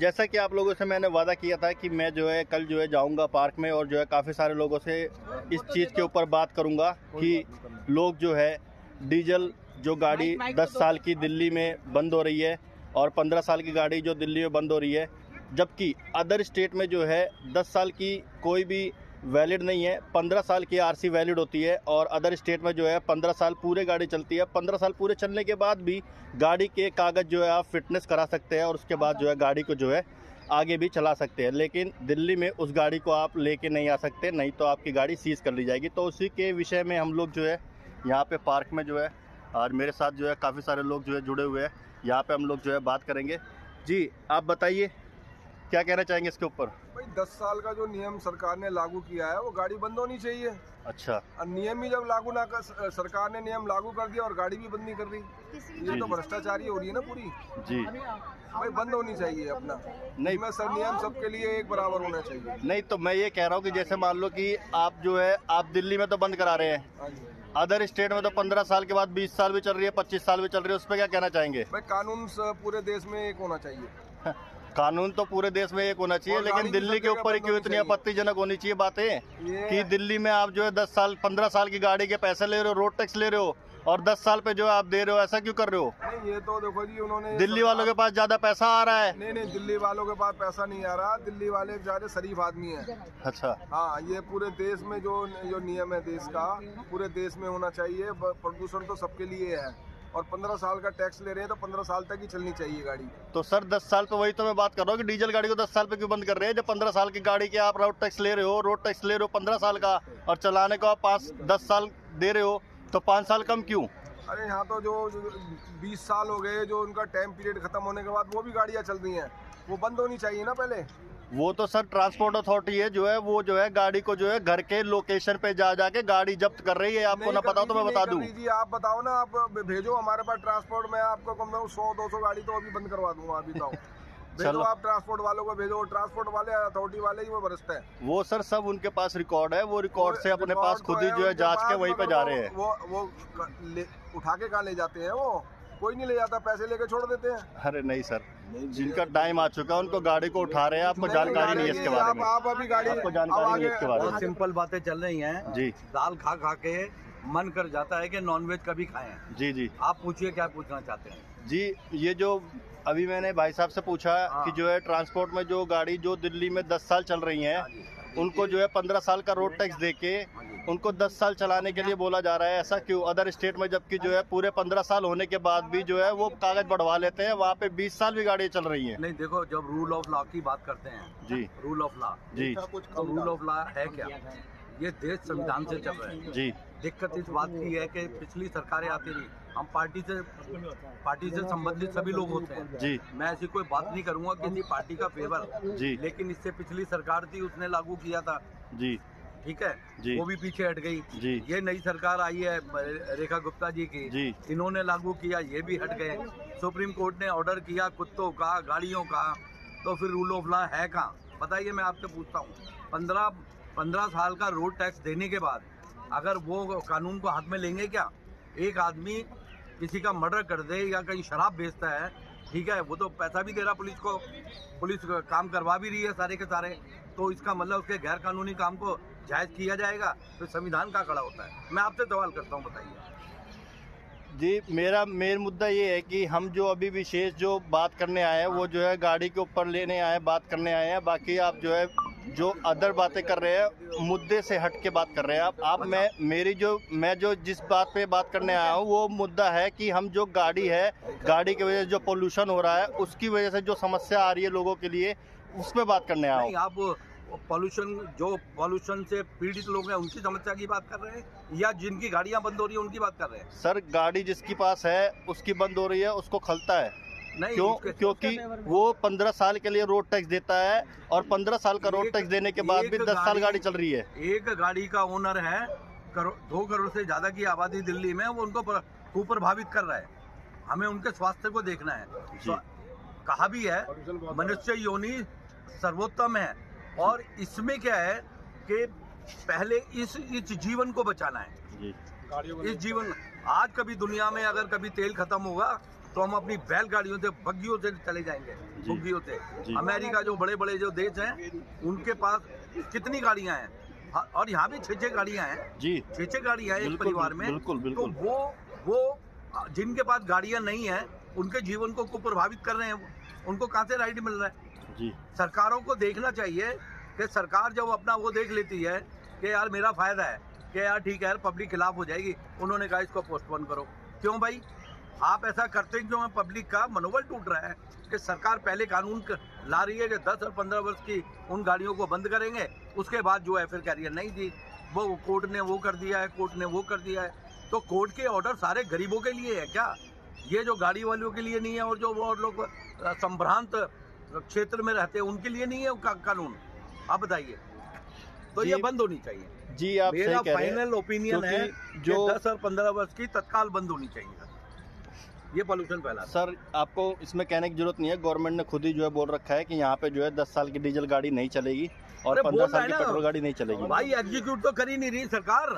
जैसा कि आप लोगों से मैंने वादा किया था कि मैं जो है कल जो है जाऊंगा पार्क में और जो है काफ़ी सारे लोगों से इस चीज़ के ऊपर बात करूंगा कि लोग जो है डीजल जो गाड़ी 10 साल की दिल्ली में बंद हो रही है और 15 साल की गाड़ी जो दिल्ली में बंद हो रही है, जबकि अदर स्टेट में जो है 10 साल की कोई भी वैलिड नहीं है, 15 साल की आरसी वैलिड होती है और अदर स्टेट में जो है 15 साल पूरे गाड़ी चलती है। 15 साल पूरे चलने के बाद भी गाड़ी के कागज़ जो है आप फिटनेस करा सकते हैं और उसके बाद जो है गाड़ी को जो है आगे भी चला सकते हैं, लेकिन दिल्ली में उस गाड़ी को आप लेके नहीं आ सकते, नहीं तो आपकी गाड़ी सीज़ कर ली जाएगी। तो उसी के विषय में हम लोग जो है यहाँ पे पार्क में जो है और मेरे साथ जो है काफ़ी सारे लोग जो है जुड़े हुए हैं, यहाँ पे हम लोग जो है बात करेंगे। जी आप बताइए क्या कहना चाहेंगे इसके ऊपर? भाई 10 साल का जो नियम सरकार ने लागू किया है वो गाड़ी बंद होनी चाहिए। अच्छा, और नियम ही जब लागू ना कर, सरकार ने नियम लागू कर दिया और गाड़ी भी बंद नहीं कर रही, ये तो भ्रष्टाचारी हो रही है ना पूरी। जी भाई बंद होनी चाहिए अपना, नहीं इसमें सब नियम सबके लिए एक बराबर होना चाहिए। नहीं, तो मैं ये कह रहा हूँ कि जैसे मान लो कि आप जो है आप दिल्ली में तो बंद करा रहे हैं, हाँ जी। अदर स्टेट में तो 15 साल के बाद 20 साल भी चल रही है, 25 साल भी चल रही है, उस पर क्या कहना चाहेंगे? भाई कानून पूरे देश में एक होना चाहिए। कानून तो पूरे देश में एक होना चाहिए, लेकिन दिल्ली के ऊपर ही क्यों इतनी आपत्तिजनक होनी चाहिए बातें कि दिल्ली में आप जो है 10 साल 15 साल की गाड़ी के पैसे ले रहे हो, रोड टैक्स ले रहे हो और 10 साल पे जो है आप दे रहे हो, ऐसा क्यों कर रहे हो? नहीं, ये तो देखो जी उन्होंने दिल्ली वालों के पास ज्यादा पैसा आ रहा है। नहीं, दिल्ली वालों के पास पैसा नहीं आ रहा, दिल्ली वाले बेचारे शरीफ आदमी हैं। अच्छा, हाँ, ये पूरे देश में जो नियम है देश का, पूरे देश में होना चाहिए। प्रदूषण तो सबके लिए है और 15 साल का टैक्स ले रहे हैं तो 15 साल तक ही चलनी चाहिए गाड़ी। तो सर 10 साल पे वही तो मैं बात कर रहा हूँ कि डीजल गाड़ी को 10 साल पे क्यों बंद कर रहे हैं? जब 15 साल की गाड़ी के आप रोड टैक्स ले रहे हो, 15 साल का और चलाने को आप 5-10 साल दे रहे हो, तो 5 साल कम क्यों? अरे यहाँ तो जो 20 साल हो गए, जो उनका टाइम पीरियड खत्म होने के बाद वो भी गाड़ियाँ चल रही हैं, वो बंद होनी चाहिए ना पहले। वो तो सर ट्रांसपोर्ट अथॉरिटी है जो है वो जो है गाड़ी को जो है घर के लोकेशन पे जा जाके गाड़ी जब्त कर रही है। आपको ना पता तो मैं बता दूं। जी आप बताओ ना, आप भेजो हमारे पास ट्रांसपोर्ट में, आपको कम से कम 100-200 गाड़ी तो अभी बंद करवा दूंगा अभी तो। भेजो आप ट्रांसपोर्ट वालों को भेजो, ट्रांसपोर्ट वाले अथॉरिटी वाले ही वो भ्रष्ट है। वो सर सब उनके पास रिकॉर्ड है, वो रिकॉर्ड से अपने पास खुद ही जो है जांच के वहीं पे जा रहे हैं। वो उठा के कहाँ ले जाते हैं? वो कोई नहीं ले जाता, पैसे लेके छोड़ देते हैं। अरे नहीं सर, जिनका टाइम आ चुका है उनको गाड़ी को उठा रहे हैं। आपको जानकारी नहीं है इसके बारे में? आप अभी गाड़ी, आपको जानकारी नहीं है इसके बारे में? सिंपल बातें चल रही हैं जी। दाल खा खा के मन कर जाता है कि नॉनवेज कभी खाएं। जी जी, आप पूछिए क्या पूछना चाहते हैं? जी ये जो अभी मैंने भाई साहब से पूछा कि जो है ट्रांसपोर्ट में जो गाड़ी जो दिल्ली में 10 साल चल रही हैं, उनको जो है 15 साल का रोड टैक्स देके उनको 10 साल चलाने के लिए बोला जा रहा है, ऐसा क्यों? अदर स्टेट में जबकि जो है पूरे 15 साल होने के बाद भी जो है वो कागज बढ़वा लेते हैं, वहाँ पे 20 साल भी गाड़ी चल रही हैं। नहीं देखो, जब रूल ऑफ लॉ की बात करते हैं जी, रूल ऑफ लॉ जी, तो रूल ऑफ लॉ है क्या? ये देश संविधान से चल रहे हैं। जी, दिक्कत इस बात की है कि पिछली सरकारें आती रही, हम पार्टी से संबंधित सभी लोग होते हैं जी, मैं ऐसी कोई बात नहीं करूंगा किसी पार्टी का फेवर जी, लेकिन इससे पिछली सरकार थी, उसने लागू किया था, जी, ठीक है जी, वो भी पीछे हट गई। जी, ये नई सरकार आई है रेखा गुप्ता जी की, जी, इन्होंने लागू किया, ये भी हट गए। सुप्रीम कोर्ट ने ऑर्डर किया कुत्तों का, गाड़ियों का, तो फिर रूल ऑफ लॉ है कहाँ? बताइए, मैं आपसे पूछता हूँ। 15 साल का रोड टैक्स देने के बाद अगर वो कानून को हाथ में लेंगे क्या? एक आदमी किसी का मर्डर कर दे या कहीं शराब बेचता है, ठीक है, वो तो पैसा भी दे रहा पुलिस को, पुलिस काम करवा भी रही है सारे के सारे, तो इसका मतलब उसके गैर कानूनी काम को जायज किया जाएगा? तो संविधान का खड़ा होता है। मैं आपसे सवाल करता हूँ, बताइए। जी मेरा मेन मुद्दा ये है कि हम जो अभी विशेष जो बात करने आए हैं वो जो है गाड़ी के ऊपर लेने आए, बात करने आए हैं। बाकी आप जो है जो अदर बातें कर रहे हैं, मुद्दे से हट के बात कर रहे हैं आप। मैं जो जिस बात पे बात करने आया हूँ वो मुद्दा है कि हम जो गाड़ी है, गाड़ी की वजह से जो पोल्यूशन हो रहा है, उसकी वजह से जो समस्या आ रही है लोगों के लिए, उस पर बात करने आया हूँ। आप पॉल्यूशन से पीड़ित लोग हैं उनकी समस्या की बात कर रहे हैं या जिनकी गाड़ियां बंद हो रही है उनकी बात कर रहे हैं? सर गाड़ी जिसके पास है उसकी बंद हो रही है, उसको खलता है। नहीं, क्योंकि वो 15 साल के लिए रोड टैक्स देता है और 15 साल का रोड टैक्स देने के बाद भी 10 साल गाड़ी चल रही है। एक गाड़ी का ओनर है, 2 करोड़ से ज्यादा की आबादी दिल्ली में, वो उनको कुप्रभावित कर रहा है। हमें उनके स्वास्थ्य को देखना है। कहा भी है मनुष्य योनि सर्वोत्तम है, और इसमें क्या है कि पहले इस जीवन को बचाना है। इस जीवन, आज कभी दुनिया में अगर कभी तेल खत्म होगा तो हम अपनी बैलगाड़ियों से, बग्गियों से चले जाएंगे, बुग्गियों से। अमेरिका जो बड़े बड़े जो देश हैं, उनके पास कितनी गाड़ियां हैं, और यहाँ भी 6-6 गाड़ियां हैं जी, 6-6 गाड़ियां हैं एक परिवार में। तो वो जिनके पास गाड़ियां नहीं है, उनके जीवन को प्रभावित कर रहे हैं, उनको कहाँ से राइड मिल रहा है जी। सरकारों को देखना चाहिए कि सरकार जब अपना वो देख लेती है कि यार मेरा फायदा है, कि यार ठीक है यार पब्लिक खिलाफ हो जाएगी, उन्होंने कहा इसको पोस्टपोन करो। क्यों भाई, आप ऐसा करते क्यों है? पब्लिक का मनोबल टूट रहा है कि सरकार पहले कानून ला रही है कि 10 और 15 वर्ष की उन गाड़ियों को बंद करेंगे, उसके बाद जो है फिर कह रही है नहीं जी, वो कोर्ट ने वो कर दिया है, कोर्ट ने वो कर दिया है। तो कोर्ट के ऑर्डर सारे गरीबों के लिए है क्या? ये जो गाड़ी वालों के लिए नहीं है, और जो वो लोग संभ्रांत क्षेत्र में रहते हैं उनके लिए नहीं है कानून? आप बताइए। तो ये बंद होनी चाहिए जी। आप मेरा सही कह रहे हैं। फाइनल ओपिनियन है जो 10 और 15 वर्ष की तत्काल बंद होनी चाहिए। ये पोल्यूशन फैला सर, आपको इसमें कहने की जरूरत नहीं है, गवर्नमेंट ने खुद ही जो है बोल रखा है कि यहाँ पे जो है 10 साल की डीजल गाड़ी नहीं चलेगी और 15 साल की पेट्रोल गाड़ी नहीं चलेगी। भाई एग्जीक्यूट तो कर ही नहीं रही सरकार,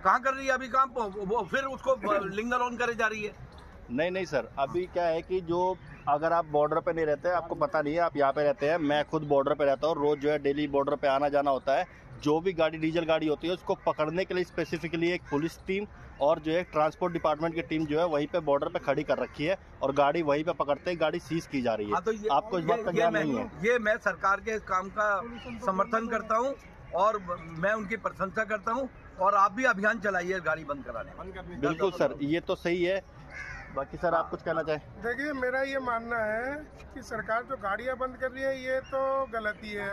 कहाँ कर रही है अभी काम? वो फिर उसको लिंगर ऑन करे जा रही है। नहीं सर, अभी क्या है कि जो अगर आप बॉर्डर पे नहीं रहते, आपको पता नहीं है, आप यहाँ पे रहते हैं, मैं खुद बॉर्डर पे रहता हूँ, रोज जो है डेली बॉर्डर पे आना जाना होता है। जो भी गाड़ी डीजल गाड़ी होती है उसको पकड़ने के लिए स्पेसिफिकली एक पुलिस टीम और जो है ट्रांसपोर्ट डिपार्टमेंट की टीम जो है वहीं पे बॉर्डर पे खड़ी कर रखी है, और गाड़ी वहीं पे पकड़ते ही गाड़ी सीज की जा रही है। तो आपको इस बात का ज्ञान नहीं है? ये मैं सरकार के काम का समर्थन करता हूँ और मैं उनकी प्रशंसा करता हूँ, और आप भी अभियान चलाइए गाड़ी बंद कराने। बिल्कुल सर, ये तो सही है। बाकी सर आप कुछ कहना चाहें? देखिए, मेरा ये मानना है कि सरकार जो गाड़ियां बंद कर रही है ये तो गलती है,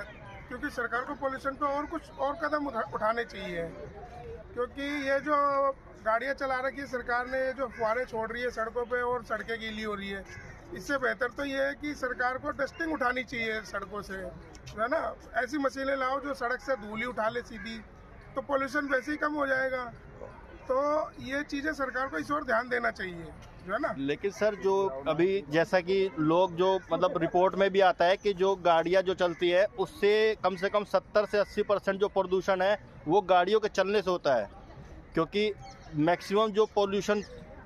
क्योंकि सरकार को पोल्यूशन पे और कुछ और कदम उठाने चाहिए। क्योंकि ये जो गाड़ियां चला रखी है सरकार ने, जो फुहारे छोड़ रही है सड़कों पे और सड़कें गीली हो रही है, इससे बेहतर तो ये है कि सरकार को डस्टिंग उठानी चाहिए सड़कों से, है ना। ऐसी मशीनें लाओ जो सड़क से धूली उठा ले सीधी, तो पोल्यूशन वैसे ही कम हो जाएगा। तो ये चीज़ें सरकार को इस ओर ध्यान देना चाहिए, है ना। लेकिन सर, जो अभी जैसा कि लोग जो मतलब रिपोर्ट में भी आता है कि जो गाड़ियां जो चलती है उससे कम 70 से 80% जो प्रदूषण है वो गाड़ियों के चलने से होता है, क्योंकि मैक्सिमम जो पोल्यूशन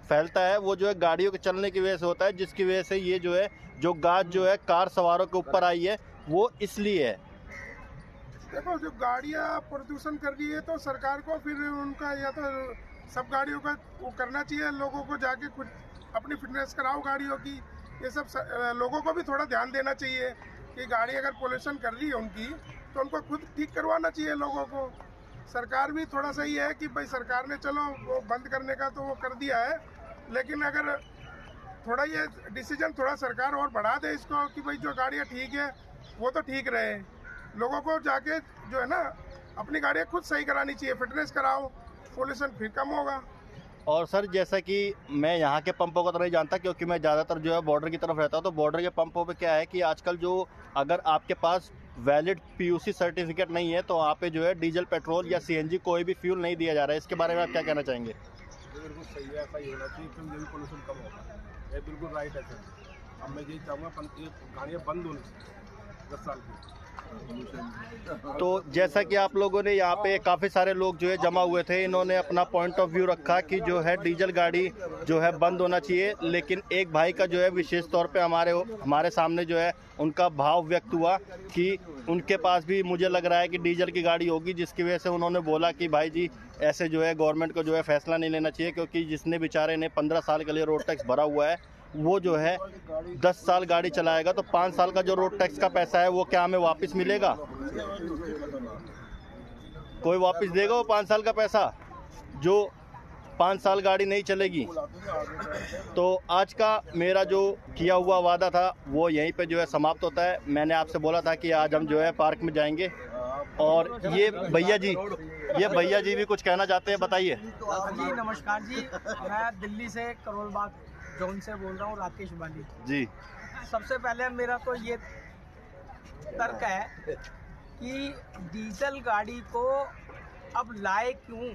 फैलता है वो जो है गाड़ियों के चलने की वजह से होता है, जिसकी वजह से ये जो है जो गाज जो है कार सवारों के ऊपर आई है वो इसलिए है। देखो, जो गाड़ियाँ प्रदूषण कर रही है तो सरकार को फिर उनका या तो सब गाड़ियों का वो करना चाहिए, लोगों को जाके खुद अपनी फिटनेस कराओ गाड़ियों की। ये सब लोगों को भी थोड़ा ध्यान देना चाहिए कि गाड़ी अगर पोल्यूशन कर रही है उनकी, तो उनको खुद ठीक करवाना चाहिए लोगों को। सरकार भी थोड़ा सा ये है कि भाई सरकार ने चलो वो बंद करने का तो वो कर दिया है, लेकिन अगर थोड़ा ये डिसीजन थोड़ा सरकार और बढ़ा दे इसको कि भाई जो गाड़ियाँ ठीक है वो तो ठीक रहे, लोगों को जाके जो है ना अपनी गाड़ियाँ खुद सही करानी चाहिए, फिटनेस कराओ, पोल्यूशन फिर कम होगा। और सर, जैसा कि मैं यहाँ के पंपों का तो नहीं जानता, क्योंकि मैं ज़्यादातर जो है बॉर्डर की तरफ रहता हूँ, तो बॉर्डर के पंपों पे क्या है कि आजकल जो अगर आपके पास वैलिड पीयूसी सर्टिफिकेट नहीं है तो वहाँ पे जो है डीजल, पेट्रोल या सीएनजी कोई भी फ्यूल नहीं दिया जा रहा है। इसके बारे में आप क्या कहना चाहेंगे? बिल्कुल सही है, ऐसा ही होना चाहिए, क्योंकि यही पोल्यूशन कम होगा। ये बिल्कुल राइट है सर। अब मैं यही चाहूँगा गाड़ियाँ बंद होनी चाहिए 10 साल की। तो जैसा कि आप लोगों ने यहाँ पे काफ़ी सारे लोग जो है जमा हुए थे, इन्होंने अपना पॉइंट ऑफ व्यू रखा कि जो है डीजल गाड़ी जो है बंद होना चाहिए। लेकिन एक भाई का जो है विशेष तौर पे हमारे सामने जो है उनका भाव व्यक्त हुआ कि उनके पास भी मुझे लग रहा है कि डीजल की गाड़ी होगी, जिसकी वजह से उन्होंने बोला कि भाई जी ऐसे जो है गवर्नमेंट को जो है फैसला नहीं लेना चाहिए, क्योंकि जिसने बेचारे ने 15 साल के लिए रोड टैक्स भरा हुआ है वो जो है 10 साल गाड़ी चलाएगा तो 5 साल का जो रोड टैक्स का पैसा है वो क्या हमें वापस मिलेगा? कोई वापस देगा वो 5 साल का पैसा जो 5 साल गाड़ी नहीं चलेगी? तो आज का मेरा जो किया हुआ वादा था वो यहीं पे जो है समाप्त होता है। मैंने आपसे बोला था कि आज हम जो है पार्क में जाएंगे, और ये भैया जी भी कुछ कहना चाहते हैं, बताइए। जी नमस्कार जी, मैं दिल्ली से करोल बाग जोन से बोल रहा हूँ, राकेश बाली जी। सबसे पहले मेरा तो ये तर्क है कि डीजल गाड़ी को अब लाए क्यों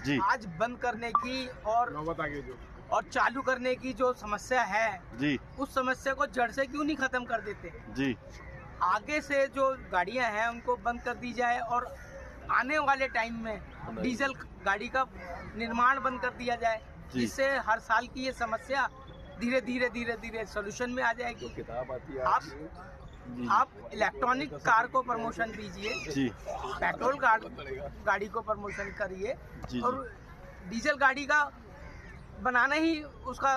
जी? आज बंद करने की और चालू करने की जो समस्या है जी, उस समस्या को जड़ से क्यों नहीं खत्म कर देते जी? आगे से जो गाड़ियां हैं उनको बंद कर दी जाए और आने वाले टाइम में डीजल गाड़ी का निर्माण बंद कर दिया जाए, जिससे हर साल की ये समस्या धीरे धीरे सोल्यूशन में आ जाएगी। किताब आती है आप इलेक्ट्रॉनिक कार को प्रमोशन दीजिए जी, पेट्रोल गाड़ी को प्रमोशन करिए जी, और डीजल गाड़ी का बनाना ही उसका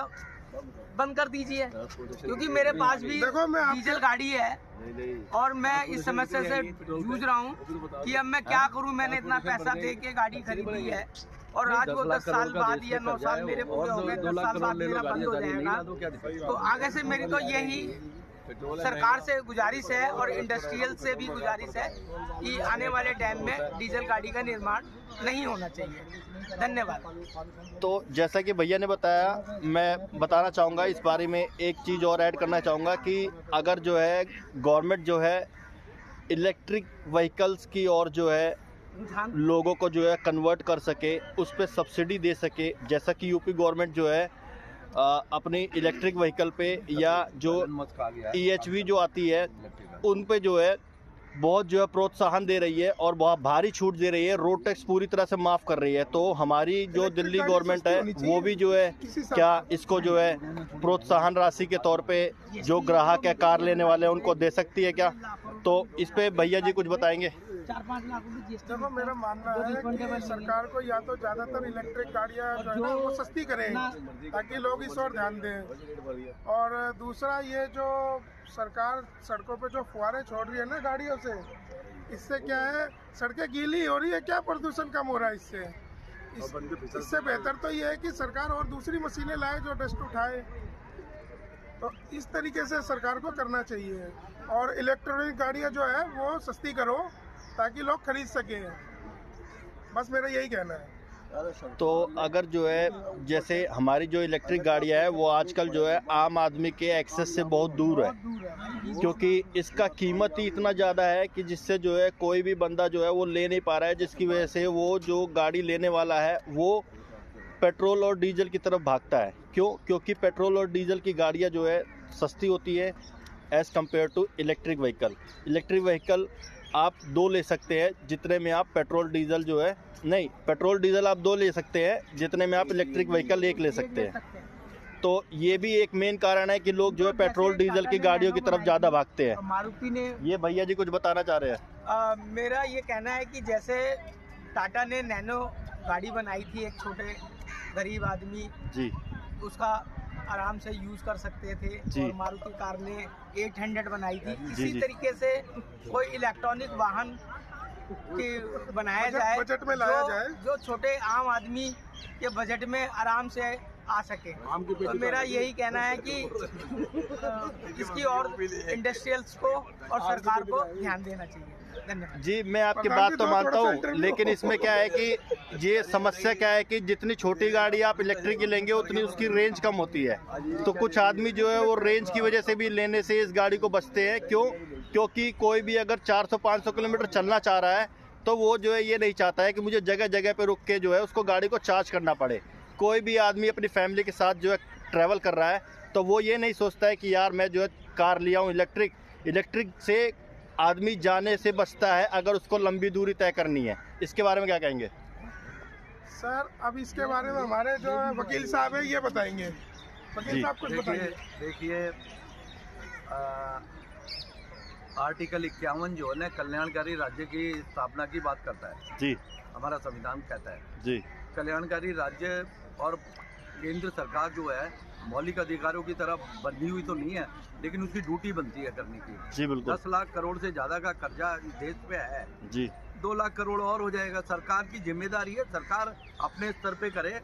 बंद कर दीजिए, क्योंकि मेरे पास भी देखो, मैं आपके- डीजल गाड़ी है और मैं इस समस्या से जूझ रहा हूँ कि अब मैं क्या करूँ। मैंने इतना पैसा दे के गाड़ी खरीदी है और आज वो 10 साल बाद या 9 साल मेरे पूरे हो गए, 10 साल बाद मेरा बंद हो जाएगा। तो आगे से मेरी तो यही सरकार से गुजारिश है और इंडस्ट्रियल से भी गुजारिश है कि आने वाले टाइम में डीजल गाड़ी का निर्माण नहीं होना चाहिए। धन्यवाद। तो जैसा कि भैया ने बताया, मैं बताना चाहूँगा इस बारे में एक चीज़ और ऐड करना चाहूँगा कि अगर जो है गवर्नमेंट जो है इलेक्ट्रिक व्हीकल्स की और जो है लोगों को जो है कन्वर्ट कर सके, उस पर सब्सिडी दे सके, जैसा कि यूपी गवर्नमेंट जो है अपनी इलेक्ट्रिक व्हीकल पे या जो EHV जो आती है उन पे जो है बहुत जो है प्रोत्साहन दे रही है और बहुत भारी छूट दे रही है, रोड टैक्स पूरी तरह से माफ़ कर रही है। तो हमारी जो दिल्ली गवर्नमेंट है वो भी जो है क्या इसको जो है प्रोत्साहन राशि के तौर पे जो ग्राहक है कार लेने वाले हैं उनको दे सकती है क्या? तो इस पे भैया जी कुछ बताएंगे। 4-5 लाख रुपए देखो, मेरा मानना है कि सरकार को या तो ज़्यादातर इलेक्ट्रिक गाड़ियाँ जो है ना वो सस्ती करें ताकि लोग इस ओर ध्यान दें। और दूसरा, ये जो सरकार सड़कों पे जो फुहारे छोड़ रही है ना गाड़ियों से, इससे क्या है, सड़कें गीली हो रही है, क्या प्रदूषण कम हो रहा है इससे। इससे बेहतर तो ये है कि सरकार और दूसरी मशीनें लाए जो डस्ट उठाए। तो इस तरीके से सरकार को करना चाहिए और इलेक्ट्रॉनिक गाड़ियाँ जो है वो सस्ती करो ताकि लोग खरीद सकें। बस मेरा यही कहना है। तो अगर जो है जैसे हमारी जो इलेक्ट्रिक गाड़ियाँ है वो आजकल जो है आम आदमी के एक्सेस से बहुत दूर है, क्योंकि इसका कीमत ही इतना ज़्यादा है कि जिससे जो है कोई भी बंदा जो है वो ले नहीं पा रहा है, जिसकी वजह से वो जो गाड़ी लेने वाला है वो पेट्रोल और डीजल की तरफ भागता है। क्यों? क्योंकि पेट्रोल और डीजल की गाड़ियाँ जो है सस्ती होती है as compare to electric vehicle. Electric vehicle आप 2 ले सकते हैं जितने में आप पेट्रोल डीजल जो है, नहीं, पेट्रोल डीजल आप 2 ले सकते हैं जितने में आप इलेक्ट्रिक व्हीकल 1 ले सकते हैं। तो ये भी एक मेन कारण है कि लोग जो है पेट्रोल डीजल की गाड़ियों की तरफ ज़्यादा भागते हैं। मारुति ने ये भैया जी कुछ बताना चाह रहे हैं। मेरा ये कहना है कि जैसे टाटा ने नैनो गाड़ी बनाई थी, एक छोटे गरीब आदमी जी उसका आराम से यूज कर सकते थे, जी। और मारुति कार ने 800 बनाई थी। जी, इसी जी। तरीके से कोई इलेक्ट्रॉनिक वाहन के बनाया जाए बजट में लाया जाए, जो छोटे आम आदमी के बजट में आराम से आ सके। तो मेरा यही कहना है कि इसकी और इंडस्ट्रियल्स को और सरकार को ध्यान देना चाहिए। धन्यवाद जी, मैं आपकी बात तो मानता हूँ, लेकिन इसमें क्या है कि ये समस्या क्या है कि जितनी छोटी गाड़ी आप इलेक्ट्रिक की लेंगे उतनी उसकी रेंज कम होती है। तो कुछ आदमी जो है वो रेंज की वजह से भी लेने से इस गाड़ी को बचते हैं। क्यों? क्योंकि कोई भी अगर 400-500 किलोमीटर चलना चाह रहा है तो वो जो है ये नहीं चाहता है कि मुझे जगह जगह पे रुक के जो है उसको गाड़ी को चार्ज करना पड़े। कोई भी आदमी अपनी फैमिली के साथ जो है ट्रैवल कर रहा है तो वो ये नहीं सोचता है कि यार मैं जो है कार लिया हूँ इलेक्ट्रिक से आदमी जाने से बचता है अगर उसको लंबी दूरी तय करनी है। इसके बारे में क्या कहेंगे सर? अब इसके बारे में हमारे जो वकील साहब है ये बताएंगे। वकील साहब कुछ बताइए। देखिए, आर्टिकल 51 जो है ना कल्याणकारी राज्य की स्थापना की बात करता है। जी, हमारा संविधान कहता है जी, कल्याणकारी राज्य और केंद्र सरकार जो है मौलिक अधिकारों की तरफ बंधी हुई तो नहीं है, लेकिन उसकी ड्यूटी बनती है करने की। जी, बिल्कुल। 10 लाख करोड़ से ज्यादा का कर्जा इस देश पे है। जी, 2 लाख करोड़ और हो जाएगा। सरकार की जिम्मेदारी है, सरकार अपने स्तर पे करे,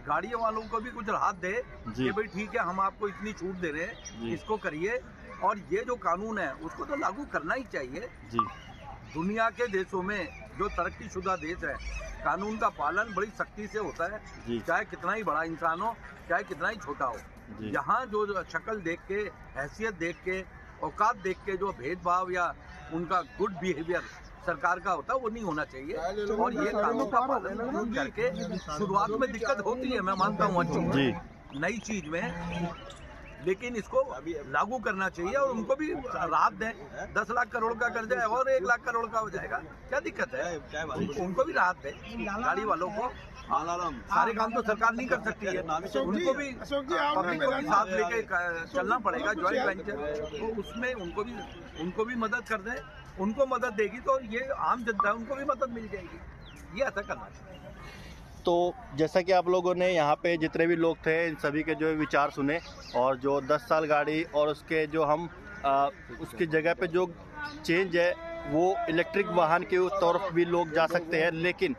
गाड़ियों वालों को भी कुछ राहत दे कि भाई ठीक है हम आपको इतनी छूट दे रहे हैं, इसको करिए। और ये जो कानून है उसको तो लागू करना ही चाहिए। जी। दुनिया के देशों में जो तरक्की शुदा देश है, कानून का पालन बड़ी सख्ती से होता है, चाहे कितना ही बड़ा इंसान हो, चाहे कितना ही छोटा हो। यहाँ जो शक्ल देख के, हैसियत देख के, औकात देख के जो भेदभाव या उनका गुड बिहेवियर सरकार का होता है वो नहीं होना चाहिए। और ये कानून का पालन करके शुरुआत में दिक्कत होती है, मैं मानता हूँ अच्छी नई चीज में, लेकिन इसको लागू करना चाहिए और उनको भी राहत दें। 10 लाख करोड़ का कर्जा है और 1 लाख करोड़ का हो जाएगा, क्या दिक्कत है? उनको भी राहत दें गाड़ी वालों को। सारे काम तो सरकार नहीं कर सकती है, उनको भी पब्लिक को भी साथ लेके चलना पड़ेगा। जॉइंट वेंचर तो उसमें उनको भी मदद कर दे, उनको मदद देगी तो ये आम जनता है उनको भी मदद मिल जाएगी। ये ऐसा करना चाहिए। तो जैसा कि आप लोगों ने यहाँ पे जितने भी लोग थे इन सभी के जो है विचार सुने, और जो 10 साल गाड़ी और उसके जो हम उसकी जगह पे जो चेंज है वो इलेक्ट्रिक वाहन के तरफ भी लोग जा सकते हैं। लेकिन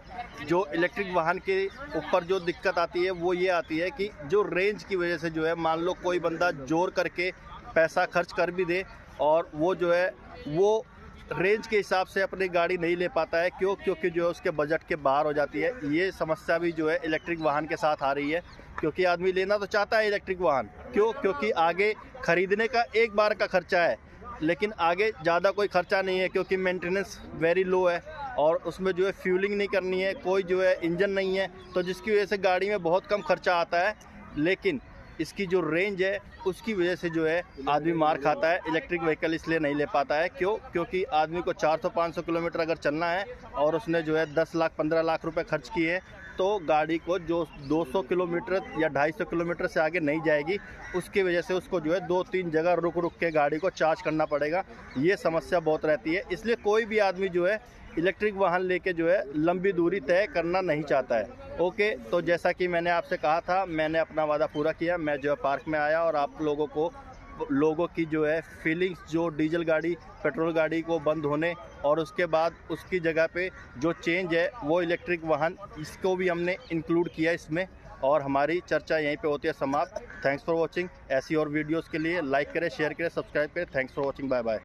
जो इलेक्ट्रिक वाहन के ऊपर जो दिक्कत आती है वो ये आती है कि जो रेंज की वजह से जो है, मान लो कोई बंदा जोर करके पैसा खर्च कर भी दे और वो जो है वो रेंज के हिसाब से अपनी गाड़ी नहीं ले पाता है। क्योंकि जो है उसके बजट के बाहर हो जाती है। ये समस्या भी जो है इलेक्ट्रिक वाहन के साथ आ रही है, क्योंकि आदमी लेना तो चाहता है इलेक्ट्रिक वाहन। क्योंकि आगे खरीदने का एक बार का खर्चा है, लेकिन आगे ज़्यादा कोई खर्चा नहीं है, क्योंकि मेंटेनेंस वेरी लो है और उसमें जो है फ्यूलिंग नहीं करनी है, कोई जो है इंजन नहीं है, तो जिसकी वजह से गाड़ी में बहुत कम खर्चा आता है। लेकिन इसकी जो रेंज है उसकी वजह से जो है आदमी मार खाता है, इलेक्ट्रिक व्हीकल इसलिए नहीं ले पाता है। क्योंकि आदमी को 400-500 किलोमीटर अगर चलना है और उसने जो है 10 लाख 15 लाख रुपए खर्च किए, तो गाड़ी को जो 200 किलोमीटर या 250 किलोमीटर से आगे नहीं जाएगी। उसकी वजह से उसको जो है 2-3 जगह रुक के गाड़ी को चार्ज करना पड़ेगा। ये समस्या बहुत रहती है, इसलिए कोई भी आदमी जो है इलेक्ट्रिक वाहन लेके जो है लंबी दूरी तय करना नहीं चाहता है। ओके, तो जैसा कि मैंने आपसे कहा था, मैंने अपना वादा पूरा किया। मैं जो है पार्क में आया और आप लोगों की जो है फीलिंग्स, जो डीजल गाड़ी पेट्रोल गाड़ी को बंद होने और उसके बाद उसकी जगह पे जो चेंज है वो इलेक्ट्रिक वाहन, इसको भी हमने इंक्लूड किया इसमें। और हमारी चर्चा यहीं पे होती है समाप्त। Thanks for watching. ऐसी और वीडियोस के लिए लाइक करें, शेयर करें, सब्सक्राइब करें। Thanks for watching. Bye bye.